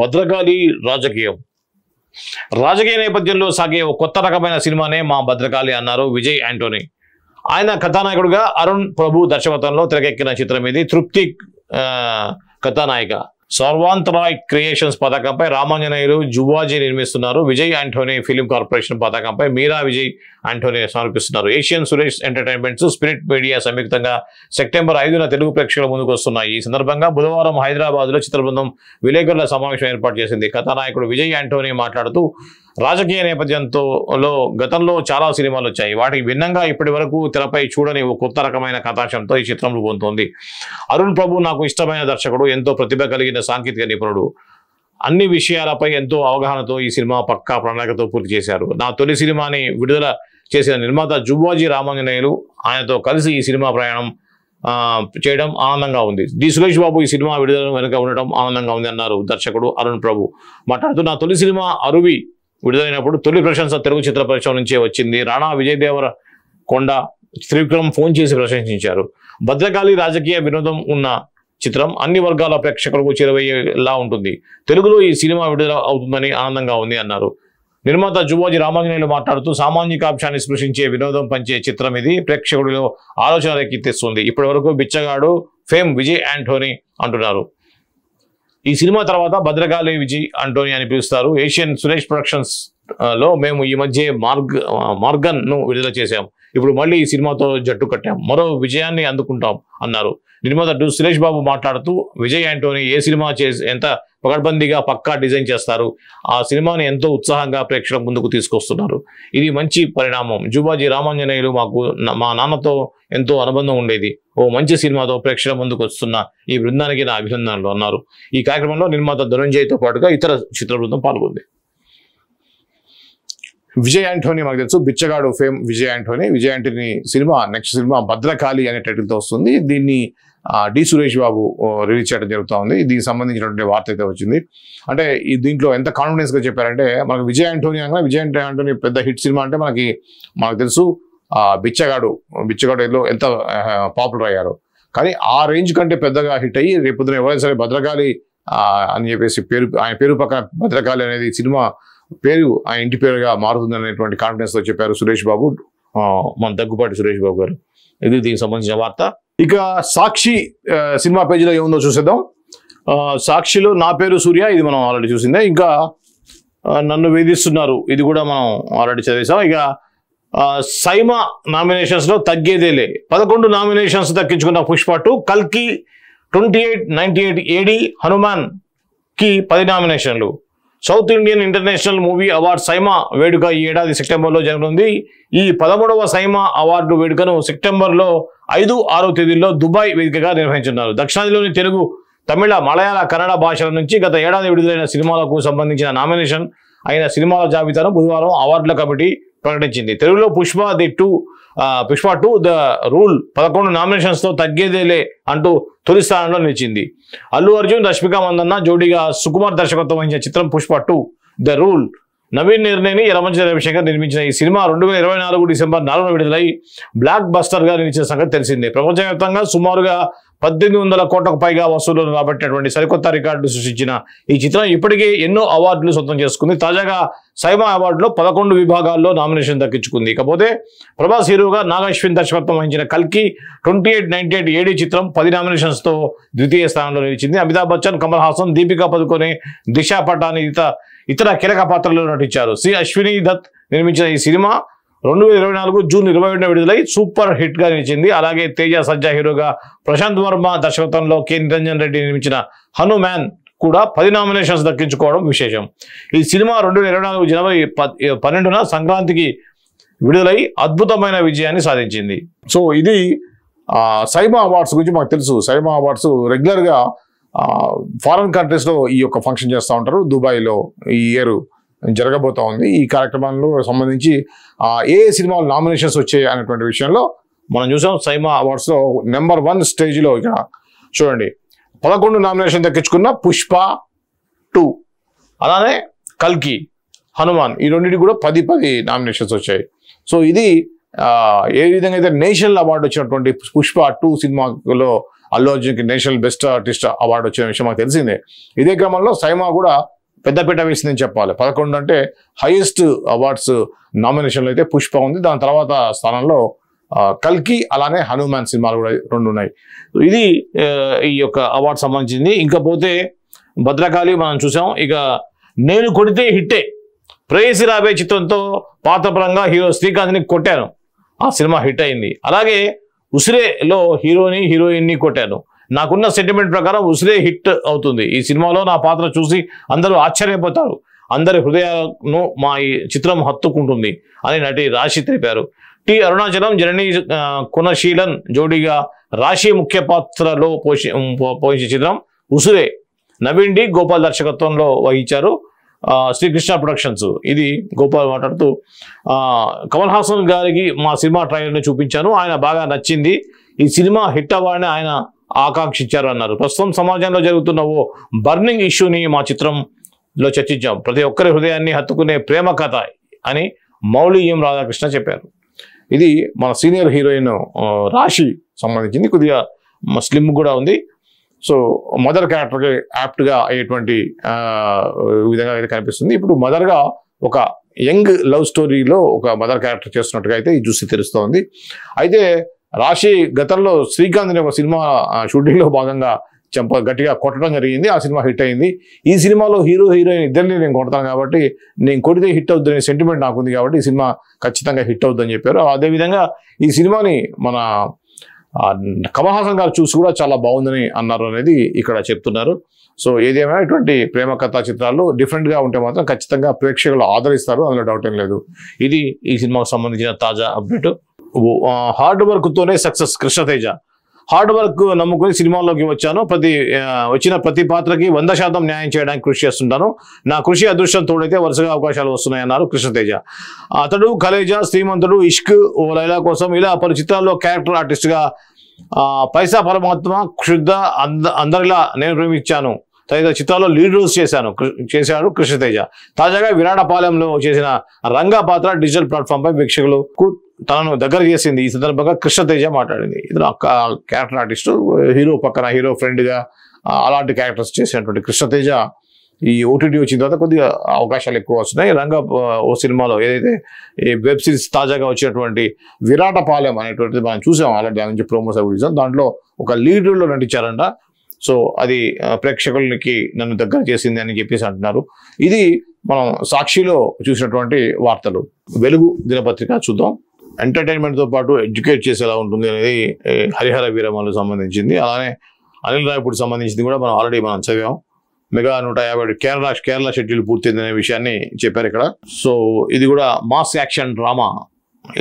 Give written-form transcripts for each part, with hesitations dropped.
భద్రకాళి రాజకీయం. రాజకీయ నేపథ్యంలో సాగే ఒక కొత్త రకమైన సినిమానే మా భద్రకాళి అన్నారు విజయ్ యాంటోనీ. ఆయన కథానాయకుడిగా అరుణ్ ప్రభు దర్శకత్వంలో తెరకెక్కిన చిత్రం ఇది. తృప్తి కథానాయిక. సర్వాంతరాయ్ క్రియేషన్స్ పతాకంపై రామాంజనేయులు జువాజీ నిర్మిస్తున్నారు. విజయ్ యాంటోనీ ఫిలిం కార్పొరేషన్ పతాకంపై మీరా విజయ్ యాంటోనీ సమర్పిస్తున్నారు. Asian Suresh entertainments, spirit media సంయుక్తంగా సెప్టెంబర్ 5న తెలుగు ప్రేక్షకుల ముందుకు వస్తున్నాయి. ఈ సందర్భంగా బుధవారం హైదరాబాద్లో చిత్ర బృందం విలేకరుల సమావేశం ఏర్పాటు చేసింది. కథానాయకుడు విజయ్ యాంటోనీ మాట్లాడుతూ రాజకీయ నేపథ్యంతో గతంలో చాలా సినిమాలు వచ్చాయి. వాటికి భిన్నంగా ఇప్పటి వరకు తెరపై చూడని ఒక కొత్త రకమైన కథాంశంతో ఈ చిత్రం రూపొందుతోంది. అరుణ్ ప్రభు నాకు ఇష్టమైన దర్శకుడు, ఎంతో ప్రతిభ కలిగిన సాంకేతిక నిపుణుడు. అన్ని విషయాలపై ఎంతో అవగాహనతో ఈ సినిమా పక్కా ప్రణాళికతో పూర్తి చేశారు. నా తొలి సినిమాని విడుదల చేసిన నిర్మాత జువాజీ రామాంజనేయులు, ఆయనతో కలిసి ఈ సినిమా ప్రయాణం చేయడం ఆనందంగా ఉంది. డి సురేష్ బాబు ఈ సినిమా విడుదల వెనుక ఉండడం ఆనందంగా ఉంది అన్నారు దర్శకుడు అరుణ్ ప్రభు. మాట్లాడుతూ నా తొలి సినిమా అరువి విడుదలైనప్పుడు తొలి ప్రశంస తెలుగు చిత్ర పరిశ్రమ నుంచే వచ్చింది. రాణా విజయ్ దేవరకొండ, త్రివిక్రమ్ ఫోన్ చేసి ప్రశంసించారు. భద్రకాళి రాజకీయ వినోదం ఉన్న చిత్రం అన్ని వర్గాల ప్రేక్షకులకు చేరువయ్యేలా ఉంటుంది. తెలుగులో ఈ సినిమా విడుదల అవుతుందని ఆనందంగా ఉంది అన్నారు. నిర్మాత జువాజీ రామాంజనేయులు మాట్లాడుతూ సామాజికాంశాన్ని స్పృశించే వినోదం పంచే చిత్రం ఇది. ప్రేక్షకుడిలో ఆలోచన రేకెత్తిస్తుంది. ఇప్పటి వరకు బిచ్చగాడు ఫేమ్ విజయ్ యాంటోనీ అంటున్నారు. ఈ సినిమా తర్వాత భద్రకాళి విజయ్ యాంటోనీ అని పిలుస్తారు. ఏషియన్ సురేష్ ప్రొడక్షన్స్ లో మేము ఈ మధ్య మార్గన్ ను విడుదల చేశాం. ఇప్పుడు మళ్ళీ ఈ సినిమాతో జట్టు కట్టాం. మరో విజయాన్ని అందుకుంటాం అన్నారు. నిర్మాత డు సురేష్ బాబు మాట్లాడుతూ విజయ్ యాంటోనీ ఏ సినిమా ఎంత పకడ్బందీగా పక్కా డిజైన్ చేస్తారు. ఆ సినిమాని ఎంతో ఉత్సాహంగా ప్రేక్షకుల ముందుకు తీసుకొస్తున్నారు. ఇది మంచి పరిణామం. జువాజీ రామాంజనేయులు మా నాన్నతో ఎంతో అనుబంధం ఉండేది. ఓ మంచి సినిమాతో ప్రేక్షకుల ముందుకు వస్తున్న ఈ బృందానికి నా అభినందనలు అన్నారు. ఈ కార్యక్రమంలో నిర్మాత ధనుంజయ్తో పాటుగా ఇతర చిత్ర బృందం పాల్గొంది. విజయ్ యాంటోనీ మనకు తెలుసు, బిచ్చగాడు fame Vijay Anthony. Vijay Anthony cinema next cinema Bhadrakali అనే టైటిల్తో వస్తుంది. దీన్ని డి సురేష్ బాబు రిలీజ్ చేయడం జరుగుతూ ఉంది. దీనికి సంబంధించినటువంటి వార్త అయితే వచ్చింది. అంటే ఈ దీంట్లో ఎంత కాన్ఫిడెన్స్గా చెప్పారంటే, మనకు విజయ్ యాంటోనీ అనగా విజయ్ యాంటోనీ పెద్ద హిట్ సినిమా అంటే మనకు తెలుసు బిచ్చగాడులో ఎంత పాపులర్ అయ్యారు. కానీ ఆ రేంజ్ కంటే పెద్దగా హిట్ అయ్యి రేపొద్దున ఎవరైనా సరే భద్రకాళి అని చెప్పేసి ఆయన పేరు పక్కన భద్రకాళి అనేది సినిమా పేరు ఆయన ఇంటి పేరుగా మారుతుంది అనేటువంటి కాన్ఫిడెన్స్తో చెప్పారు సురేష్ బాబు, మన దగ్గుపాటి సురేష్ బాబు గారు. ఇది దీనికి సంబంధించిన వార్త. ఇక సాక్షి సినిమా పేజీలో ఏముందో చూసేద్దాం. సాక్షిలో నా పేరు సూర్య, ఇది మనం ఆల్రెడీ చూసిందే. ఇంకా నన్ను వేధిస్తున్నారు, ఇది కూడా మనం ఆల్రెడీ చదివేసాం. ఇక సైమా నామినేషన్స్లో తగ్గేదేలే. 11 నామినేషన్స్ దక్కించుకున్న పుష్ప 2. కల్కి 2898 ఏడి, హనుమాన్ కి 10 నామినేషన్లు. South Indian international movie award SIIMA వేడుక ఈ ఏడాది సెప్టెంబర్లో జరగనుంది. ఈ 13వ సైమా అవార్డు వేడుకను సెప్టెంబర్లో 5, 6 తేదీల్లో దుబాయ్ వేదికగా నిర్వహించున్నారు. దక్షిణాదిలోని తెలుగు, తమిళ, మలయాళ, కన్నడ భాషల నుంచి గత ఏడాది విడుదలైన సినిమాలకు సంబంధించిన నామినేషన్ అయిన సినిమాల జాబితాను బుధవారం అవార్డుల కమిటీ ప్రకటించింది. తెలుగులో పుష్ప 2 ద రూల్ 11 నామినేషన్స్తో తగ్గేదేలే అంటూ తొలి స్థానంలో నిలిచింది. అల్లు అర్జున్, రష్మిక మందన్న జోడీగా సుకుమార్ దర్శకత్వం వహించిన చిత్రం పుష్ప 2 ద రూల్. నవీన్ నిర్ణయని, యలమంచి రవిశంకర్ నిర్మించిన ఈ సినిమా 2024 డిసెంబర్ 4న విడుదలై బ్లాక్ బస్టర్గా నిలిచిన సంగతి తెలిసిందే. ప్రపంచవ్యాప్తంగా సుమారుగా 1800 కోట్లకు పైగా వసూళ్లను రాబట్టినటువంటి సరికొత్త రికార్డు సృష్టించిన ఈ చిత్రం ఇప్పటికే ఎన్నో అవార్డులు సొంతం చేసుకుంది. తాజాగా సైమా అవార్డులో 11 విభాగాల్లో నామినేషన్ దక్కించుకుంది. ఇకపోతే ప్రభాస్ హీరోగా నాగ్ అశ్విన్ దర్శకత్వం వహించిన కల్కి 2898 ఏడి చిత్రం 10 నామినేషన్స్తో ద్వితీయ స్థానంలో నిలిచింది. అమితాబ్ బచ్చన్, కమల్ హాసన్, దీపికా పదుకొనే, దిశా పటాని ఇతర కీలక పాత్రల్లో నటించారు. సి అశ్విని దత్ నిర్మించిన ఈ సినిమా 2024 జూన్ 27న విడుదలై సూపర్ హిట్ గా నిలిచింది. అలాగే తేజ సజ్జా హీరోగా, ప్రశాంత్ వర్మ దర్శకత్వంలో కె నిరంజన్ రెడ్డి నిర్మించిన హనుమాన్ కూడా 10 నామినేషన్స్ దక్కించుకోవడం విశేషం. ఈ సినిమా 2024 జనవరి 12న సంక్రాంతికి విడుదలై అద్భుతమైన విజయాన్ని సాధించింది. సో ఇది సైమా అవార్డ్స్ గురించి మనకు తెలుసు. సైమా అవార్డ్స్ రెగ్యులర్గా ఫారెన్ కంట్రీస్లో ఈ యొక్క ఫంక్షన్ చేస్తూ ఉంటారు. దుబాయ్లో ఈ ఇయర్ జరగబోతా ఉంది. ఈ కార్యక్రమంలో సంబంధించి ఏ సినిమాలు నామినేషన్స్ వచ్చాయి అనేటువంటి విషయంలో మనం చూసాం. సైమా అవార్డ్స్లో నెంబర్ 1 స్టేజ్లో ఇక్కడ చూడండి 11 నామినేషన్ దక్కించుకున్న పుష్ప 2, అలానే కల్కి, హనుమాన్ ఈ రెండింటికి కూడా 10 నామినేషన్స్ వచ్చాయి. సో ఇది ఏ విధంగా అయితే నేషనల్ అవార్డు వచ్చినటువంటి పుష్ప 2 సినిమాలో అల్లు అర్జున్కి నేషనల్ బెస్ట్ ఆర్టిస్ట్ అవార్డు వచ్చిన విషయం మాకు తెలిసిందే. ఇదే క్రమంలో సైమా కూడా పెద్దపీట వేసిందని చెప్పాలి. 11 అంటే హైయెస్ట్ అవార్డ్స్ నామినేషన్లు అయితే పుష్ప ఉంది. దాని తర్వాత స్థానంలో కల్కి అలానే హనుమాన్ సినిమాలు కూడా 2 ఉన్నాయి. ఇది ఈ యొక్క అవార్డు సంబంధించింది. ఇంకపోతే భద్రకాళి మనం చూసాం. ఇక నేను కొడితే హిట్టే, ప్రేయసి రాబే చిత్రంతో పాత్రపరంగా హీరో శ్రీకాంత్ని కొట్టాను, ఆ సినిమా హిట్ అయింది. అలాగే ఉసిరేలో హీరోయిన్ని కొట్టాను. నాకున్న సెంటిమెంట్ ప్రకారం ఉసిరే హిట్ అవుతుంది. ఈ సినిమాలో నా పాత్ర చూసి అందరూ ఆశ్చర్యపోతారు, అందరి హృదయాలను మా ఈ చిత్రం హత్తుకుంటుంది అని నటి రాశి తెలిపారు. టి అరుణాచలం, జనని కుణశీలన్ జోడీగా రాశి ముఖ్య పాత్రలో పోషించే చిత్రం ఉసిరే. నవీన్ డి గోపాల్ దర్శకత్వంలో వహించారు శ్రీకృష్ణ ప్రొడక్షన్స్. ఇది గోపాల్ మాట్లాడుతూ, కమల్ హాసన్ గారికి మా సినిమా ట్రైలర్ని చూపించాను, ఆయన బాగా నచ్చింది, ఈ సినిమా హిట్ అవ్వాలని ఆయన ఆకాంక్షించారు అన్నారు. ప్రస్తుతం సమాజంలో జరుగుతున్న ఓ బర్నింగ్ ఇష్యూని మా చిత్రంలో చర్చించాం, ప్రతి ఒక్కరి హృదయాన్ని హత్తుకునే ప్రేమ కథ అని మౌళి ఎం రాధాకృష్ణ చెప్పారు. ఇది మన సీనియర్ హీరోయిన్ రాశి సంబంధించింది. కొద్దిగా స్లిమ్ కూడా ఉంది. సో మదర్ క్యారెక్టర్కి యాప్ట్గా అయ్యేటువంటి విధంగా అయితే కనిపిస్తుంది. ఇప్పుడు మదర్గా ఒక యంగ్ లవ్ స్టోరీలో ఒక మదర్ క్యారెక్టర్ చేస్తున్నట్టుగా అయితే ఈ చూసి తెలుస్తోంది. అయితే రాశి గతంలో శ్రీకాంత్ని ఒక సినిమా షూటింగ్లో భాగంగా గట్టిగా కొట్టడం జరిగింది. ఆ సినిమా హిట్ అయింది. ఈ సినిమాలో హీరోయిన్ ఇద్దరిని నేను కొడతాను కాబట్టి, నేను కొడితే హిట్ అవుతుందనే సెంటిమెంట్ నాకుంది కాబట్టి ఈ సినిమా ఖచ్చితంగా హిట్ అవుతుందని చెప్పారు. అదేవిధంగా ఈ సినిమాని మన కమల్ హాసన్ గారు చూసి కూడా చాలా బాగుందని అన్నారు అనేది ఇక్కడ చెప్తున్నారు. సో ఏదేమైనా ఇటువంటి ప్రేమ కథా చిత్రాలు డిఫరెంట్గా ఉంటే మాత్రం ఖచ్చితంగా ప్రేక్షకులు ఆదరిస్తారు, అందులో డౌట్ ఏం లేదు. ఇది ఈ సినిమాకు సంబంధించిన తాజా అప్డేట్. హార్డ్ వర్క్తోనే సక్సెస్ కృష్ణతేజ. హార్డ్ వర్క్ నమ్ముకుని సినిమాల్లోకి వచ్చాను, వచ్చిన ప్రతి పాత్రకి 100% న్యాయం చేయడానికి కృషి చేస్తుంటాను, నా కృషి అదృష్టం తోడైతే వరుసగా అవకాశాలు వస్తున్నాయన్నారు కృష్ణతేజ. అతడు కలేజా, శ్రీమంతుడు, ఇష్క్, ఓ లైలా కోసం ఇలా పలు చిత్రాల్లో క్యారెక్టర్ ఆర్టిస్ట్గా, పైసా పరమాత్మ, క్షుద్ధ, అందరిలా నేను ప్రేమించాను తదితర చిత్రాల్లో లీడ్ రోల్స్ చేశాడు కృష్ణతేజ. తాజాగా విరాటపాలెంలో చేసిన రంగా పాత్ర డిజిటల్ ప్లాట్ఫామ్పై వీక్షకులకు తనను దగ్గర చేసింది. ఈ సందర్భంగా కృష్ణతేజ మాట్లాడింది. ఇది క్యారెక్టర్ ఆర్టిస్టు, హీరో పక్కన హీరో ఫ్రెండ్గా అలాంటి క్యారెక్టర్స్ చేసినటువంటి కృష్ణతేజ ఈ ఓటీటీ వచ్చిన తర్వాత కొద్దిగా అవకాశాలు ఎక్కువ వస్తున్నాయి. రంగా ఓ సినిమాలో ఏదైతే ఈ వెబ్ సిరీస్ తాజాగా వచ్చినటువంటి విరాటపాలెం అనేటువంటిది మనం చూసాం, అలాంటి దాని నుంచి ప్రోమోస్ అవి చూసాం. దాంట్లో ఒక లీడ్ రోల్లో నటించారంట. సో అది ప్రేక్షకులకి నన్ను దగ్గర చేసింది అని చెప్పేసి అంటున్నారు. ఇది మనం సాక్షిలో చూసినటువంటి వార్తలు. వెలుగు దినపత్రిక చూద్దాం. ఎంటర్టైన్మెంట్తో పాటు ఎడ్యుకేట్ చేసేలా ఉంటుంది అనేది హరిహర వీరమలకు సంబంధించింది. అలానే అనిల్ రాయపూడికి సంబంధించింది కూడా మనం ఆల్రెడీ చదివాం. మెగా 150 కేరళ షెడ్యూల్ పూర్తయిందనే విషయాన్ని చెప్పారు ఇక్కడ. సో ఇది కూడా మాస్ యాక్షన్ డ్రామా,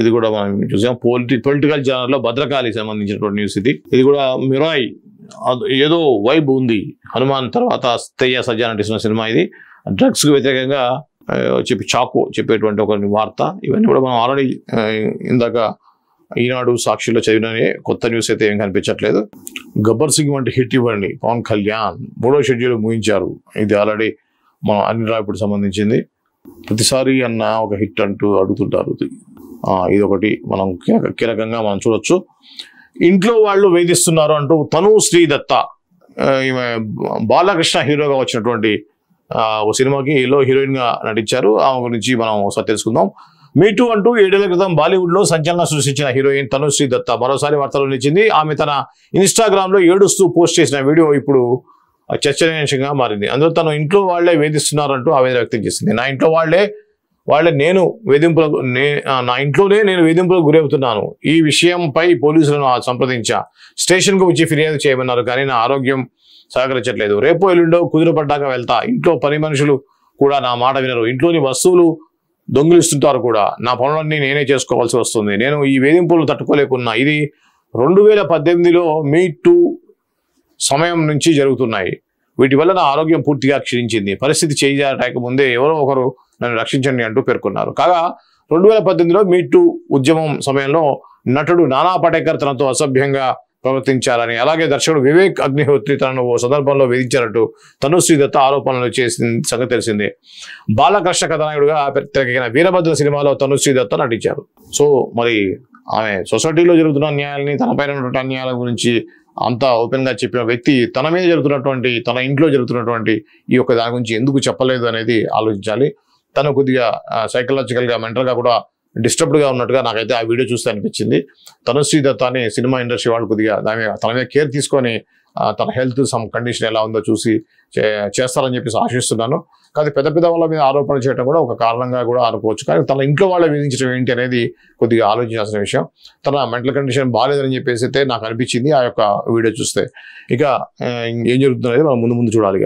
ఇది కూడా మనం చూసాం. పొలిటికల్ జర్నల్లో భద్రకాళికి సంబంధించినటువంటి న్యూస్ ఇది. ఇది కూడా మిరాయ్, ఏదో వైబ్ ఉంది. హనుమాన్ తర్వాత తేజ సజ్జా నటిస్తున్న సినిమా ఇది. డ్రగ్స్కు వ్యతిరేకంగా చాకు చెప్పేటువంటి ఒక వార్త. ఇవన్నీ కూడా మనం ఆల్రెడీ ఇందాక ఈనాడు సాక్షిలో చదివిననే కొత్త న్యూస్ అయితే ఏం కనిపించట్లేదు. గబ్బర్ సింగ్ వంటి హిట్ ఇవ్వండి, పవన్ కళ్యాణ్ 3వ షెడ్యూల్ ముగించారు. ఇది ఆల్రెడీ మనం అనిల్ రాయపూడికి సంబంధించింది. ప్రతిసారి అన్న ఒక హిట్ అంటూ అడుగుతుంటారు. ఇది ఒకటి మనం కీలకంగా మనం చూడొచ్చు. ఇంట్లో వాళ్ళు వేధిస్తున్నారు అంటూ తను శ్రీదత్త, ఈమె బాలకృష్ణ హీరోగా వచ్చినటువంటి ఓ సినిమాకి హీరోయిన్గా నటించారు. ఆమె గురించి మనం ఒకసారి తెలుసుకుందాం. మీటూ అంటూ 7 ఏళ్ల క్రితం బాలీవుడ్లో సంచలనం సృష్టించిన హీరోయిన్ తను శ్రీదత్త మరోసారి వార్తల్లో నిలిచింది. ఆమె తన ఇన్స్టాగ్రామ్లో ఏడుస్తూ పోస్ట్ చేసిన వీడియో ఇప్పుడు చర్చనీయాంశంగా మారింది. అందులో తను ఇంట్లో వాళ్లే వేధిస్తున్నారంటూ ఆవేదన వ్యక్తం చేసింది. నా ఇంట్లోనే నేను వేధింపులకు గురవుతున్నాను. ఈ విషయంపై పోలీసులను సంప్రదించా, స్టేషన్కు వచ్చి ఫిర్యాదు చేయమన్నారు, కానీ నా ఆరోగ్యం సహకరించట్లేదు. రేపో ఎల్లుండో కుదిరిపడ్డాక వెళ్తా. ఇంట్లో పని మనుషులు కూడా నా మాట వినరు. ఇంట్లోని వస్తువులు దొంగిలిస్తుంటారు కూడా. నా పనులన్నీ నేనే చేసుకోవాల్సి వస్తుంది. నేను ఈ వేధింపులు తట్టుకోలేకున్నా. ఇది 2018లో మీటూ సమయం నుంచి జరుగుతున్నాయి. వీటి వల్ల నా ఆరోగ్యం పూర్తిగా క్షీణించింది. పరిస్థితి చేయడానికి ముందే ఎవరో ఒకరు నన్ను రక్షించండి అంటూ పేర్కొన్నారు. కాగా 2018లో మీటూ ఉద్యమం సమయంలో నటుడు నానా పటేకర్ తనతో అసభ్యంగా ప్రవర్తించారని, అలాగే దర్శకుడు వివేక్ అగ్నిహోత్రి తనను ఓ సందర్భంలో వేధించారంటూ తనుశ్రీ దత్త ఆరోపణలు చేసిన సంగతి తెలిసిందే. బాలకృష్ణ కథానాయుడుగా తెరకెక్కిన వీరభద్ర సినిమాలో తనుశ్రీ దత్త నటించారు. సో మరి ఆమె సొసైటీలో జరుగుతున్న అన్యాయాలని, తనపైన ఉన్నటువంటి అన్యాయాల గురించి అంత ఓపెన్గా చెప్పిన వ్యక్తి తన మీద జరుగుతున్నటువంటి, తన ఇంట్లో జరుగుతున్నటువంటి ఈ యొక్క దాని గురించి ఎందుకు చెప్పలేదు అనేది ఆలోచించాలి. తను కొద్దిగా సైకలాజికల్గా, మెంటల్గా కూడా డిస్టర్బ్డ్గా ఉన్నట్టుగా నాకైతే ఆ వీడియో చూస్తే అనిపించింది. తనుశ్రీ దత్త అని సినిమా ఇండస్ట్రీ వాళ్ళు కొద్దిగా తన మీద కేర్ తీసుకొని తన హెల్త్ కండిషన్ ఎలా ఉందో చూసి చేస్తారని చెప్పేసి ఆశిస్తున్నాను. కానీ పెద్ద పెద్ద వాళ్ళ మీద ఆరోపణ చేయడం కూడా ఒక కారణంగా కూడా అనుకోవచ్చు. కానీ తన ఇంట్లో వాళ్ళ వేధించడం ఏంటి అనేది కొద్దిగా ఆలోచించాల్సిన విషయం. తన మెంటల్ కండిషన్ బాగాలేదని చెప్పేసి అయితే నాకు అనిపించింది ఆ యొక్క వీడియో చూస్తే. ఇక ఏం జరుగుతుంది అనేది మనం ముందు చూడాలి.